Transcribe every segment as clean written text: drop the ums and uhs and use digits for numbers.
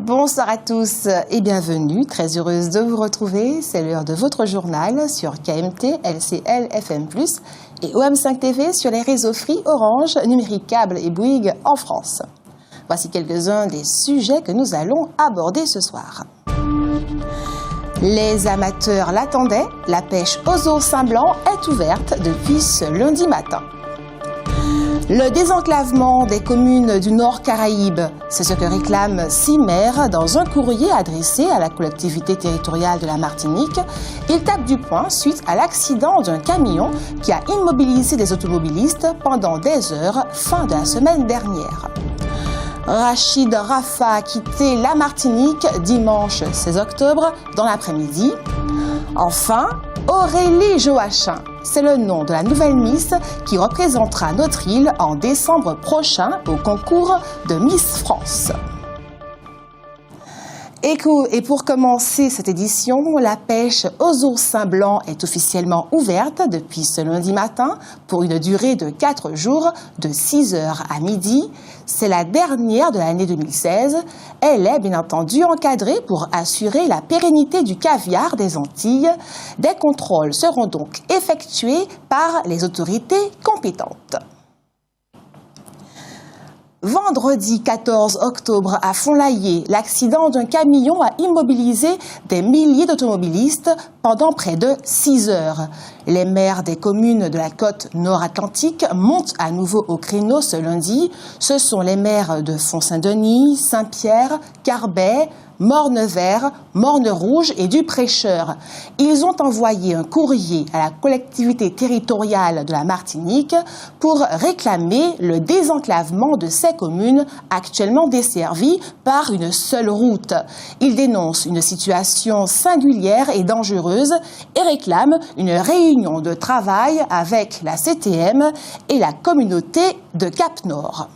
Bonsoir à tous et bienvenue. Très heureuse de vous retrouver. C'est l'heure de votre journal sur KMT, LCL, FM+, et OM5 TV sur les réseaux Free, Orange, Numérique Câble et Bouygues en France. Voici quelques-uns des sujets que nous allons aborder ce soir. Les amateurs l'attendaient, la pêche aux oursins blancs est ouverte depuis ce lundi matin. Le désenclavement des communes du Nord Caraïbe, c'est ce que réclame 6 maires dans un courrier adressé à la collectivité territoriale de la Martinique. Ils tapent du poing suite à l'accident d'un camion qui a immobilisé des automobilistes pendant des heures fin de la semaine dernière. Rachid Rafa a quitté la Martinique dimanche 16 octobre dans l'après-midi. Enfin, Aurélie Joachim, c'est le nom de la nouvelle Miss qui représentera notre île en décembre prochain au concours de Miss France. Et pour commencer cette édition, la pêche aux oursins blancs est officiellement ouverte depuis ce lundi matin pour une durée de 4 jours, de 6h à midi. C'est la dernière de l'année 2016. Elle est bien entendu encadrée pour assurer la pérennité du caviar des Antilles. Des contrôles seront donc effectués par les autorités compétentes. Vendredi 14 octobre à Fonlaillé, l'accident d'un camion a immobilisé des milliers d'automobilistes pendant près de 6 heures. Les maires des communes de la côte nord-atlantique montent à nouveau au créneau ce lundi. Ce sont les maires de Font-Saint-Denis, Saint-Pierre, Carbet, Morne-Vert, Morne-Rouge et du Prêcheur. Ils ont envoyé un courrier à la collectivité territoriale de la Martinique pour réclamer le désenclavement de ces communes actuellement desservies par une seule route. Ils dénoncent une situation singulière et dangereuse et réclament une réunion de travail avec la CTM et la communauté de Cap-Nord.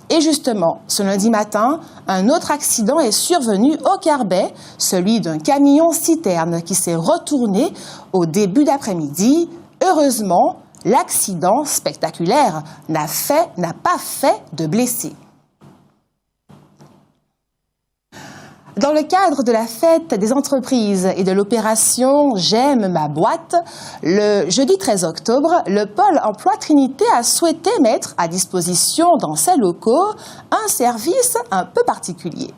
Et justement, ce lundi matin, un autre accident est survenu au Carbet, celui d'un camion-citerne qui s'est retourné au début d'après-midi. Heureusement, l'accident spectaculaire n'a pas fait de blessés. Dans le cadre de la fête des entreprises et de l'opération J'aime ma boîte, le jeudi 13 octobre, le pôle emploi Trinité a souhaité mettre à disposition dans ses locaux un service un peu particulier.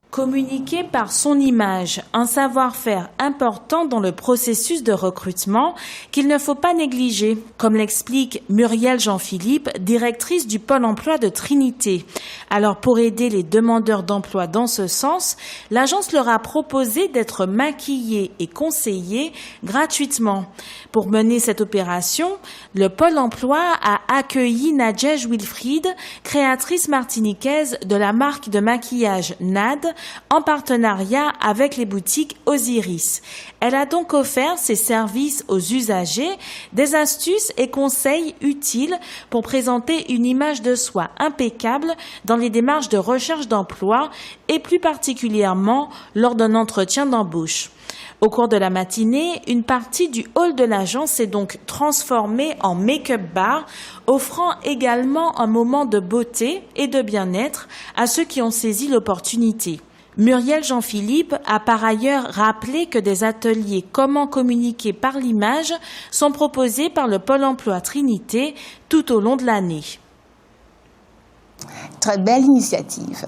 Communiquer par son image, un savoir-faire important dans le processus de recrutement qu'il ne faut pas négliger, comme l'explique Muriel Jean-Philippe, directrice du Pôle emploi de Trinité. Alors pour aider les demandeurs d'emploi dans ce sens, l'agence leur a proposé d'être maquillés et conseillés gratuitement. Pour mener cette opération, le Pôle emploi a accueilli Nadège Wilfried, créatrice martiniquaise de la marque de maquillage NAD, en partenariat avec les boutiques Osiris. Elle a donc offert ses services aux usagers, des astuces et conseils utiles pour présenter une image de soi impeccable dans les démarches de recherche d'emploi et plus particulièrement lors d'un entretien d'embauche. Au cours de la matinée, une partie du hall de l'agence s'est donc transformée en make-up bar, offrant également un moment de beauté et de bien-être à ceux qui ont saisi l'opportunité. Muriel Jean-Philippe a par ailleurs rappelé que des ateliers Comment communiquer par l'image sont proposés par le Pôle emploi Trinité tout au long de l'année. Très belle initiative.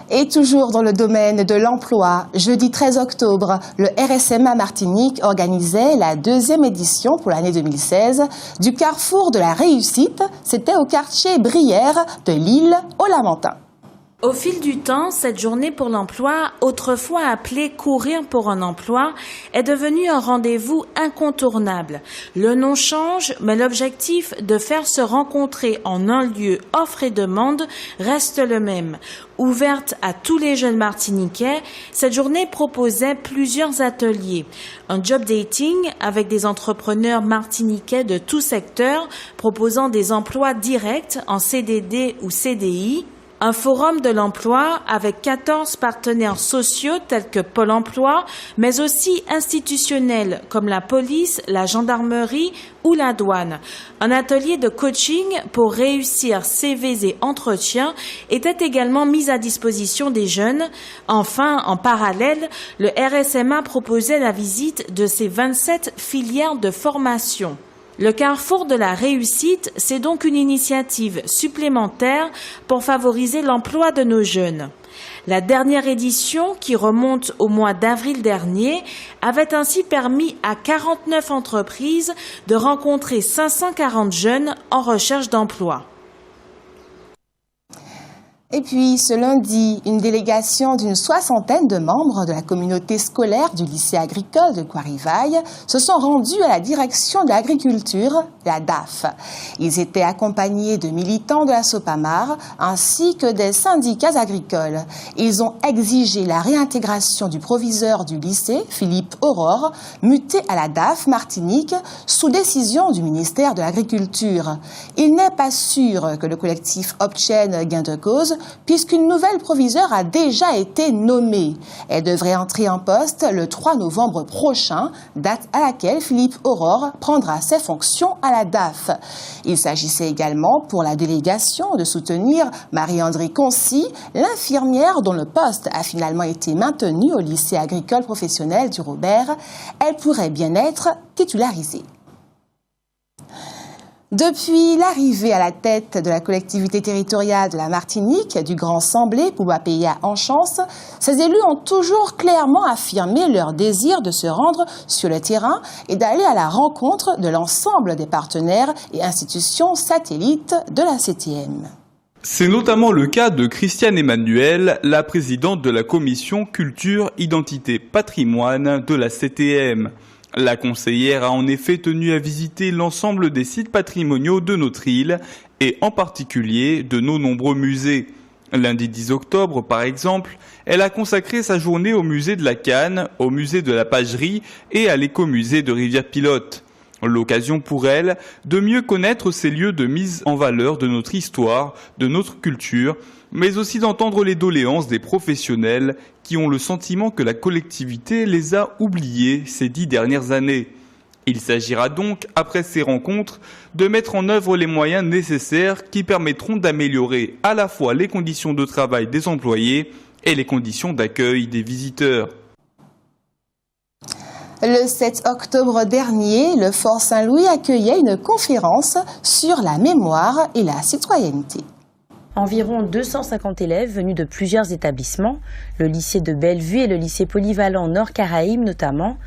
Et toujours dans le domaine de l'emploi, jeudi 13 octobre, le RSMA Martinique organisait la 2e édition pour l'année 2016 du Carrefour de la Réussite. C'était au quartier Brière de l'île aux Lamentins. Au fil du temps, cette journée pour l'emploi, autrefois appelée Courir pour un emploi, est devenue un rendez-vous incontournable. Le nom change, mais l'objectif de faire se rencontrer en un lieu offre et demande reste le même. Ouverte à tous les jeunes martiniquais, cette journée proposait plusieurs ateliers. Un job dating avec des entrepreneurs martiniquais de tout secteur proposant des emplois directs en CDD ou CDI, Un forum de l'emploi avec 14 partenaires sociaux tels que Pôle emploi, mais aussi institutionnels comme la police, la gendarmerie ou la douane. Un atelier de coaching pour réussir CVs et entretiens était également mis à disposition des jeunes. Enfin, en parallèle, le RSMA proposait la visite de ses 27 filières de formation. Le Carrefour de la réussite, c'est donc une initiative supplémentaire pour favoriser l'emploi de nos jeunes. La dernière édition, qui remonte au mois d'avril dernier, avait ainsi permis à 49 entreprises de rencontrer 540 jeunes en recherche d'emploi. Et puis, ce lundi, une délégation d'une 60aine de membres de la communauté scolaire du lycée agricole de Coirivaille se sont rendus à la direction de l'agriculture, la DAF. Ils étaient accompagnés de militants de la Sopamar ainsi que des syndicats agricoles. Ils ont exigé la réintégration du proviseur du lycée, Philippe Aurore, muté à la DAF Martinique sous décision du ministère de l'Agriculture. Il n'est pas sûr que le collectif obtienne gain de cause, puisqu'une nouvelle proviseure a déjà été nommée. Elle devrait entrer en poste le 3 novembre prochain, date à laquelle Philippe Aurore prendra ses fonctions à la DAF. Il s'agissait également pour la délégation de soutenir Marie-André Concy, l'infirmière dont le poste a finalement été maintenu au lycée agricole professionnel du Robert. Elle pourrait bien être titularisée. Depuis l'arrivée à la tête de la collectivité territoriale de la Martinique du Grand Semblé, Poubapéya en chance, ces élus ont toujours clairement affirmé leur désir de se rendre sur le terrain et d'aller à la rencontre de l'ensemble des partenaires et institutions satellites de la CTM. C'est notamment le cas de Christiane Emmanuel, la présidente de la commission Culture, Identité, Patrimoine de la CTM. La conseillère a en effet tenu à visiter l'ensemble des sites patrimoniaux de notre île et en particulier de nos nombreux musées. Lundi 10 octobre, par exemple, elle a consacré sa journée au musée de la Canne, au musée de la Pagerie et à l'écomusée de Rivière-Pilote. L'occasion pour elle de mieux connaître ces lieux de mise en valeur de notre histoire, de notre culture, mais aussi d'entendre les doléances des professionnels qui ont le sentiment que la collectivité les a oubliés ces 10 dernières années. Il s'agira donc, après ces rencontres, de mettre en œuvre les moyens nécessaires qui permettront d'améliorer à la fois les conditions de travail des employés et les conditions d'accueil des visiteurs. Le 7 octobre dernier, le Fort Saint-Louis accueillait une conférence sur la mémoire et la citoyenneté. Environ 250 élèves venus de plusieurs établissements, le lycée de Bellevue et le lycée polyvalent Nord-Caraïbes notamment,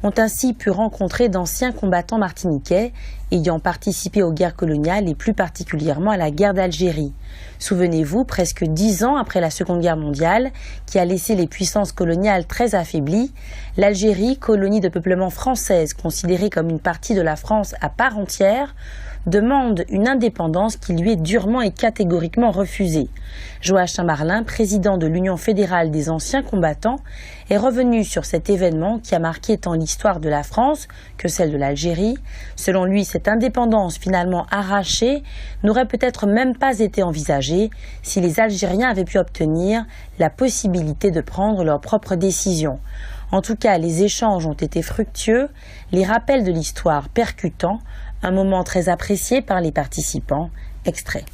ont ainsi pu rencontrer d'anciens combattants martiniquais ayant participé aux guerres coloniales et plus particulièrement à la guerre d'Algérie. Souvenez-vous, presque 10 ans après la Seconde Guerre mondiale, qui a laissé les puissances coloniales très affaiblies, l'Algérie, colonie de peuplement française considérée comme une partie de la France à part entière, demande une indépendance qui lui est durement et catégoriquement refusée. Joachim Marlin, président de l'Union fédérale des anciens combattants, est revenu sur cet événement qui a marqué tant l'histoire de la France que celle de l'Algérie. Selon lui, cette indépendance finalement arrachée n'aurait peut-être même pas été envisagée si les Algériens avaient pu obtenir la possibilité de prendre leurs propres décisions. En tout cas, les échanges ont été fructueux, les rappels de l'histoire percutants, un moment très apprécié par les participants. Extrait.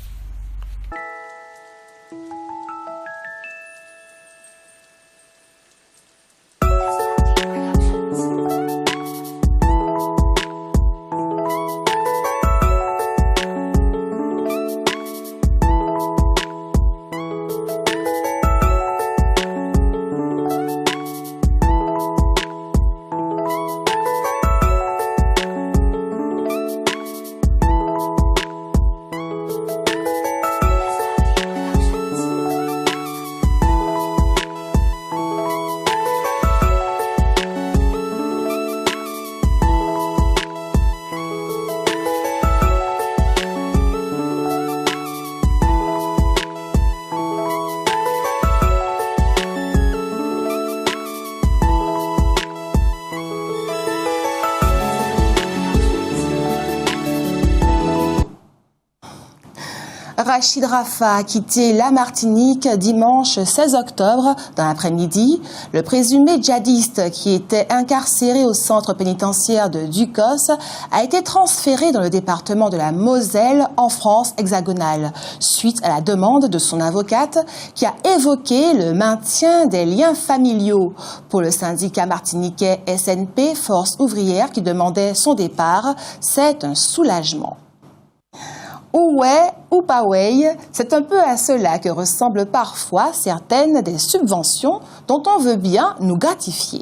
Rachid Rafa a quitté la Martinique dimanche 16 octobre dans l'après-midi. Le présumé djihadiste qui était incarcéré au centre pénitentiaire de Ducos a été transféré dans le département de la Moselle en France hexagonale, suite à la demande de son avocate qui a évoqué le maintien des liens familiaux. Pour le syndicat martiniquais SNP, Force ouvrière, qui demandait son départ, c'est un soulagement. Ouai ou pas ouai, c'est un peu à cela que ressemblent parfois certaines des subventions dont on veut bien nous gratifier.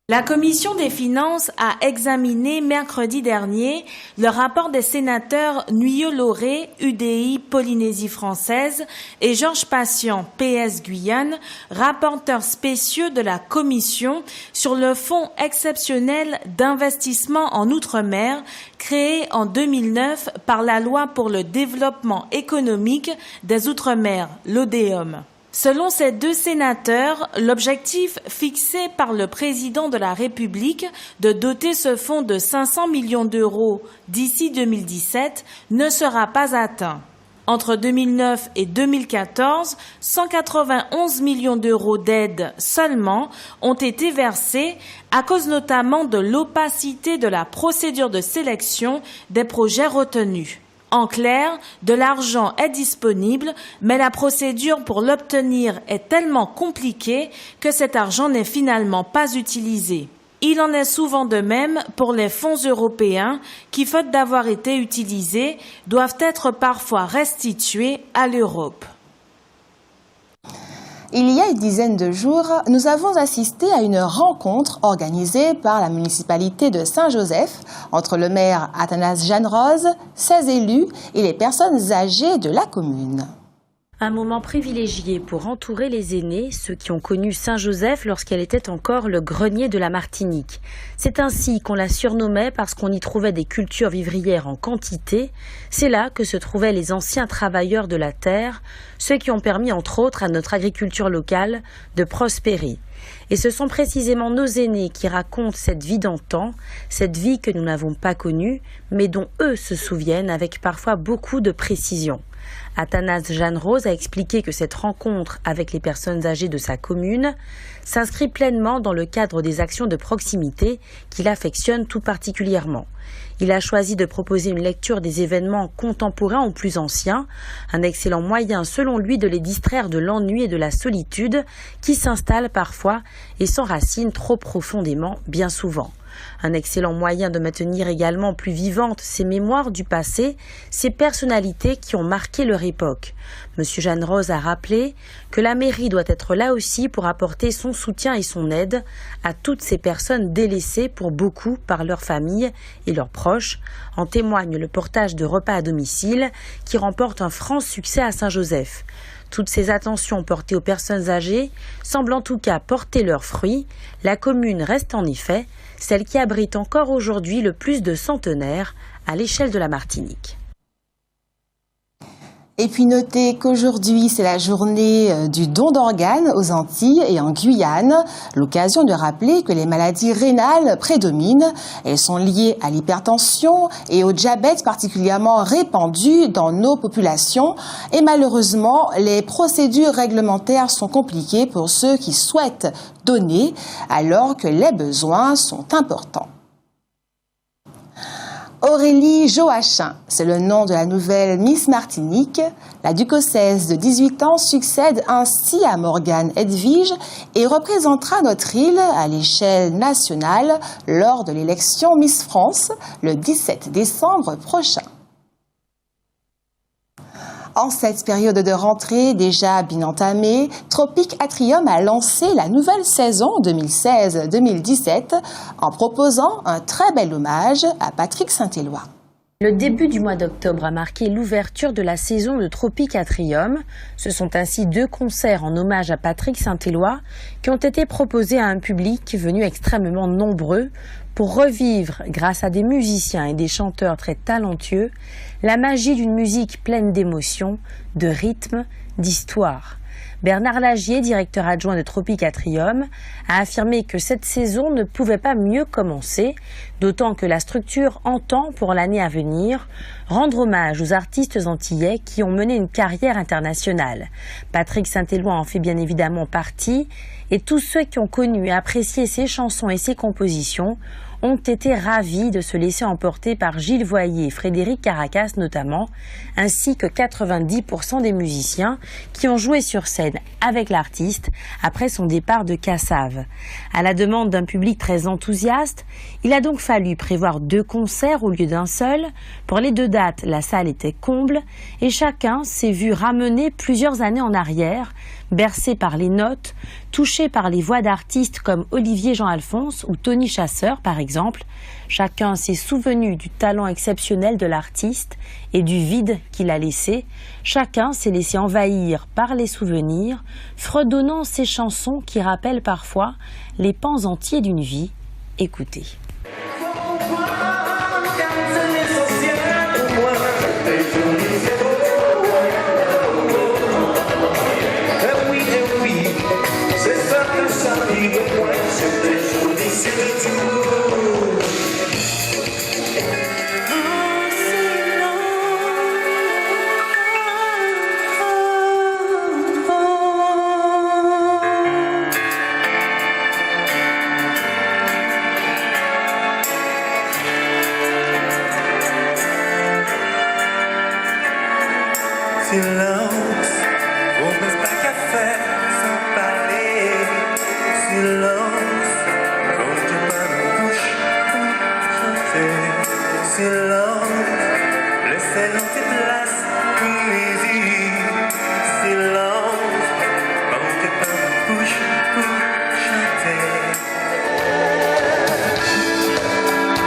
La Commission des finances a examiné mercredi dernier le rapport des sénateurs Nuyo-Lauré, UDI Polynésie française, et Georges Patient, PS Guyane, rapporteurs spéciaux de la Commission sur le Fonds exceptionnel d'investissement en Outre-mer créé en 2009 par la Loi pour le développement économique des Outre-mer, l'ODEOM. Selon ces deux sénateurs, l'objectif fixé par le président de la République de doter ce fonds de 500 millions d'euros d'ici 2017 ne sera pas atteint. Entre 2009 et 2014, 191 millions d'euros d'aide seulement ont été versés à cause notamment de l'opacité de la procédure de sélection des projets retenus. En clair, de l'argent est disponible, mais la procédure pour l'obtenir est tellement compliquée que cet argent n'est finalement pas utilisé. Il en est souvent de même pour les fonds européens qui, faute d'avoir été utilisés, doivent être parfois restitués à l'Europe. Il y a une dizaine de jours, nous avons assisté à une rencontre organisée par la municipalité de Saint-Joseph entre le maire Athanase Jeanne-Rose, ses élus et les personnes âgées de la commune. Un moment privilégié pour entourer les aînés, ceux qui ont connu Saint-Joseph lorsqu'elle était encore le grenier de la Martinique. C'est ainsi qu'on la surnommait parce qu'on y trouvait des cultures vivrières en quantité. C'est là que se trouvaient les anciens travailleurs de la terre, ceux qui ont permis entre autres à notre agriculture locale de prospérer. Et ce sont précisément nos aînés qui racontent cette vie d'antan, cette vie que nous n'avons pas connue, mais dont eux se souviennent avec parfois beaucoup de précision. Athanase Jeanne-Rose a expliqué que cette rencontre avec les personnes âgées de sa commune s'inscrit pleinement dans le cadre des actions de proximité qu'il affectionne tout particulièrement. Il a choisi de proposer une lecture des événements contemporains ou plus anciens, un excellent moyen selon lui de les distraire de l'ennui et de la solitude qui s'installent parfois et s'enracinent trop profondément bien souvent. Un excellent moyen de maintenir également plus vivantes ces mémoires du passé, ces personnalités qui ont marqué leur époque. Monsieur Jeanne-Rose a rappelé que la mairie doit être là aussi pour apporter son soutien et son aide à toutes ces personnes délaissées pour beaucoup par leur famille et leurs proches. En témoigne le portage de repas à domicile qui remporte un franc succès à Saint-Joseph. Toutes ces attentions portées aux personnes âgées semblent en tout cas porter leurs fruits. La commune reste en effet celle qui abrite encore aujourd'hui le plus de centenaires à l'échelle de la Martinique. Et puis notez qu'aujourd'hui, c'est la journée du don d'organes aux Antilles et en Guyane. L'occasion de rappeler que les maladies rénales prédominent. Elles sont liées à l'hypertension et au diabète particulièrement répandu dans nos populations. Et malheureusement, les procédures réglementaires sont compliquées pour ceux qui souhaitent donner alors que les besoins sont importants. Aurélie Joachim, c'est le nom de la nouvelle Miss Martinique. La duchossaise de 18 ans succède ainsi à Morgane Edwige et représentera notre île à l'échelle nationale lors de l'élection Miss France le 17 décembre prochain. En cette période de rentrée déjà bien entamée, Tropic Atrium a lancé la nouvelle saison 2016-2017 en proposant un très bel hommage à Patrick Saint-Éloi. Le début du mois d'octobre a marqué l'ouverture de la saison de Tropic Atrium. Ce sont ainsi 2 concerts en hommage à Patrick Saint-Éloi qui ont été proposés à un public venu extrêmement nombreux pour revivre, grâce à des musiciens et des chanteurs très talentueux, la magie d'une musique pleine d'émotions, de rythme, d'histoire. Bernard Lagier, directeur adjoint de Tropicatrium, a affirmé que cette saison ne pouvait pas mieux commencer, d'autant que la structure entend, pour l'année à venir, rendre hommage aux artistes antillais qui ont mené une carrière internationale. Patrick Saint-Éloi en fait bien évidemment partie, et tous ceux qui ont connu et apprécié ses chansons et ses compositions ont été ravis de se laisser emporter par Gilles Voyer et Frédéric Caracas notamment, ainsi que 90% des musiciens qui ont joué sur scène avec l'artiste après son départ de Cassave. À la demande d'un public très enthousiaste, il a donc fallu prévoir 2 concerts au lieu d'un seul. Pour les 2 dates, la salle était comble et chacun s'est vu ramener plusieurs années en arrière, bercé par les notes, touché par les voix d'artistes comme Olivier Jean-Alphonse ou Tony Chasseur par exemple. Chacun s'est souvenu du talent exceptionnel de l'artiste et du vide qu'il a laissé. Chacun s'est laissé envahir par les souvenirs, fredonnant ces chansons qui rappellent parfois les pans entiers d'une vie. Écoutez. Silence, on ne pas qu'à faire sans parler. Silence, quand tu parles en bouche pour chanter. Silence, laissez l'entrée place pour musique. Silence, quand tu parles en bouche pour chanter.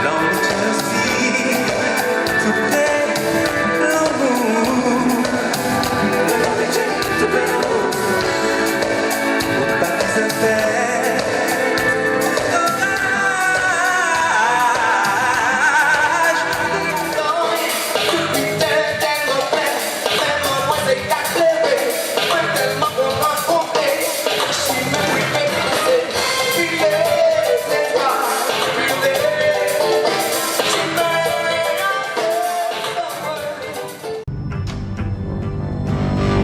L'entre aussi, tout près, l'amour.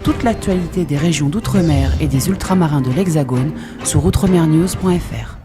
Toute l'actualité des régions d'outre-mer et des ultramarins de l'Hexagone sur outremernews.fr.